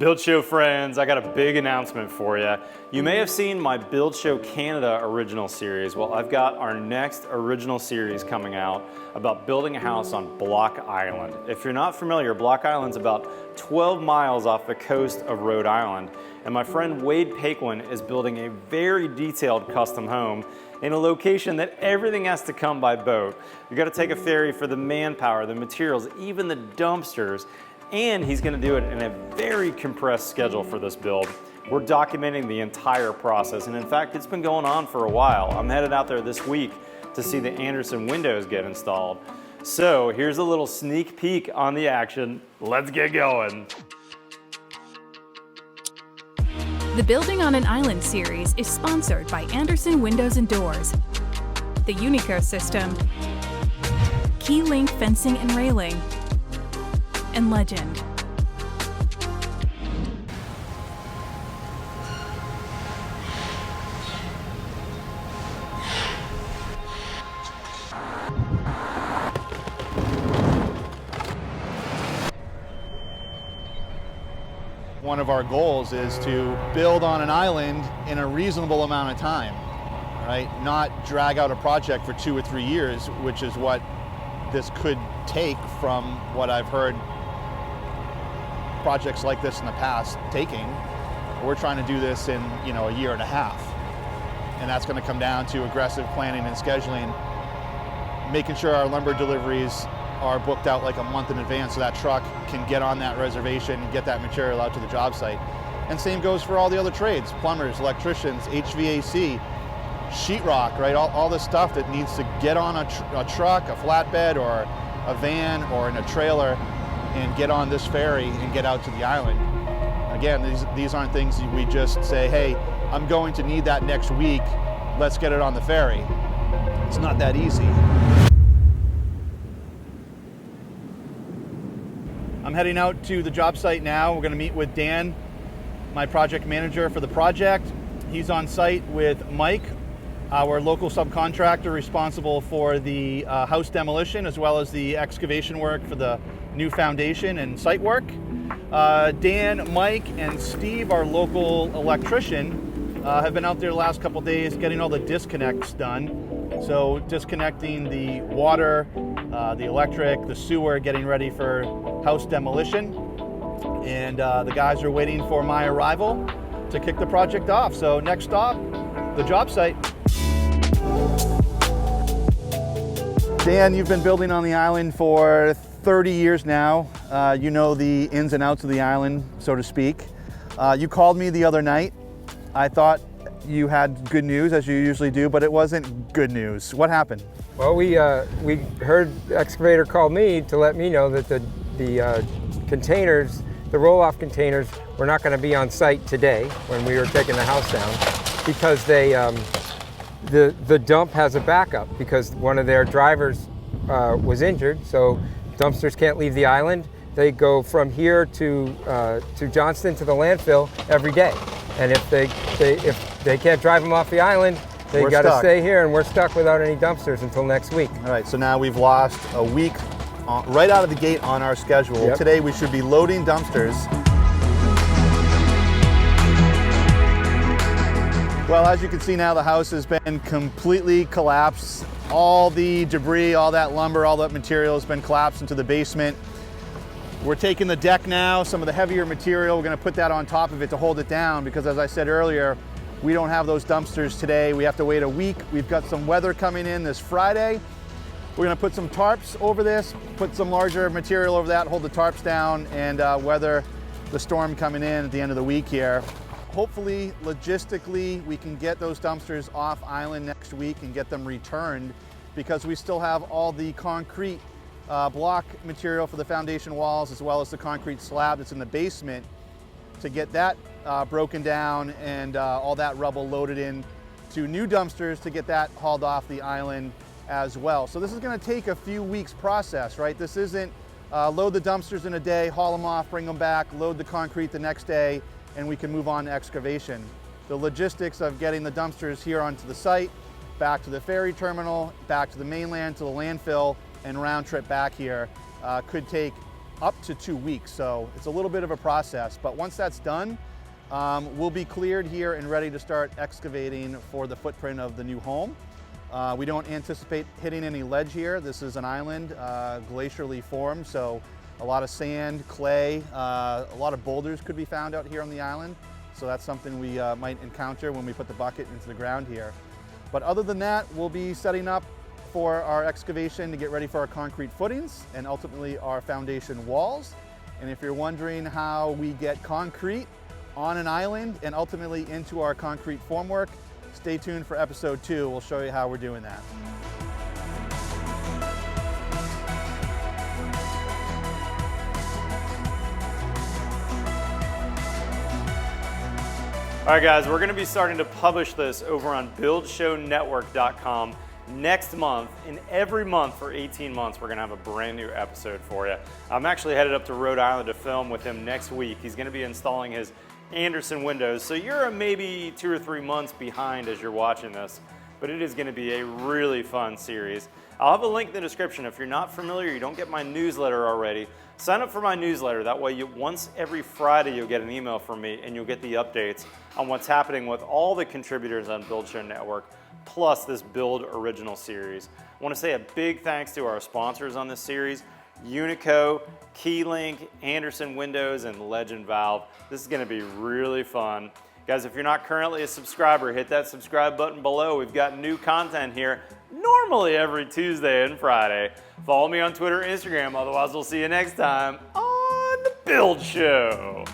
Build Show friends, I got a big announcement for you. You may have seen my Build Show Canada original series. Well, I've got our next original series coming out about building a house on Block Island. If you're not familiar, Block Island's about 12 miles off the coast of Rhode Island. And my friend Wade Paquin is building a very detailed custom home in a location that everything has to come by boat. You gotta take a ferry for the manpower, the materials, even the dumpsters. And he's gonna do it in a very compressed schedule for this build. We're documenting the entire process, and in fact, it's been going on for a while. I'm headed out there this week to see the Andersen windows get installed. So here's a little sneak peek on the action. Let's get going. The Building on an Island series is sponsored by Andersen Windows and Doors, the Unico System, Key Link Fencing and Railing, and Legend. One of our goals is to build on an island in a reasonable amount of time, right? Not drag out a project for 2 or 3 years, which is what this could take from what I've heard projects like this in the past taking. We're trying to do this in, a year and a half. And that's going to come down to aggressive planning and scheduling, making sure our lumber deliveries are booked out like a month in advance so that truck can get on that reservation and get that material out to the job site. And same goes for all the other trades, plumbers, electricians, HVAC, sheetrock, right? All the stuff that needs to get on a truck, a flatbed, or a van, or in a trailer, and get on this ferry and get out to the island. Again, these aren't things we just say, hey, I'm going to need that next week, let's get it on the ferry. It's not that easy. I'm heading out to the job site now. We're going to meet with Dan, my project manager for the project. He's on site with Mike, our local subcontractor responsible for the house demolition as well as the excavation work for the new foundation and site work. Dan, Mike, and Steve, our local electrician, have been out there the last couple days getting all the disconnects done. So disconnecting the water, the electric, the sewer, getting ready for house demolition. And the guys are waiting for my arrival to kick the project off. So next stop, the job site. Dan, you've been building on the island for 30 years now. You know the ins and outs of the island, so to speak. You called me the other night. I thought you had good news, as you usually do, but it wasn't good news. What happened? Well, we heard the excavator call me to let me know that the containers, the roll-off containers, were not going to be on site today when we were taking the house down because they the dump has a backup because one of their drivers was injured, so dumpsters can't leave the island. They go from here to Johnston to the landfill every day, and if they can't drive them off the island, they got to stay here, and we're stuck without any dumpsters until next week. All right, so now we've lost a week right out of the gate on our schedule. Yep. Today we should be loading dumpsters. Well, as you can see now, the house has been completely collapsed. All the debris, all that lumber, all that material has been collapsed into the basement. We're taking the deck now, some of the heavier material, we're gonna put that on top of it to hold it down because as I said earlier, we don't have those dumpsters today. We have to wait a week. We've got some weather coming in this Friday. We're gonna put some tarps over this, put some larger material over that, hold the tarps down, and weather the storm coming in at the end of the week here. Hopefully, logistically, we can get those dumpsters off island next week and get them returned because we still have all the concrete block material for the foundation walls as well as the concrete slab that's in the basement to get that broken down and all that rubble loaded in to new dumpsters to get that hauled off the island as well. So this is going to take a few weeks process, right? This isn't load the dumpsters in a day, haul them off, bring them back, load the concrete the next day, and we can move on to excavation. The logistics of getting the dumpsters here onto the site, back to the ferry terminal, back to the mainland, to the landfill, and round trip back here could take up to 2 weeks. So it's a little bit of a process, but once that's done, we'll be cleared here and ready to start excavating for the footprint of the new home. We don't anticipate hitting any ledge here. This is an island, glacially formed, so a lot of sand, clay, a lot of boulders could be found out here on the island. So that's something we might encounter when we put the bucket into the ground here. But other than that, we'll be setting up for our excavation to get ready for our concrete footings and ultimately our foundation walls. And if you're wondering how we get concrete on an island and ultimately into our concrete formwork, stay tuned for episode 2. We'll show you how we're doing that. All right, guys, we're going to be starting to publish this over on BuildShowNetwork.com next month. And every month for 18 months, we're going to have a brand new episode for you. I'm actually headed up to Rhode Island to film with him next week. He's going to be installing his Andersen windows. So you're maybe 2 or 3 months behind as you're watching this, but it is going to be a really fun series. I'll have a link in the description. If you're not familiar, you don't get my newsletter already, sign up for my newsletter. That way, once every Friday, you'll get an email from me and you'll get the updates on what's happening with all the contributors on Build Show Network, plus this Build Original series. I want to say a big thanks to our sponsors on this series, Unico, Keylink, Andersen Windows, and Legend Valve. This is going to be really fun. Guys, if you're not currently a subscriber, hit that subscribe button below. We've got new content here, normally every Tuesday and Friday. Follow me on Twitter and Instagram, otherwise we'll see you next time on The Build Show.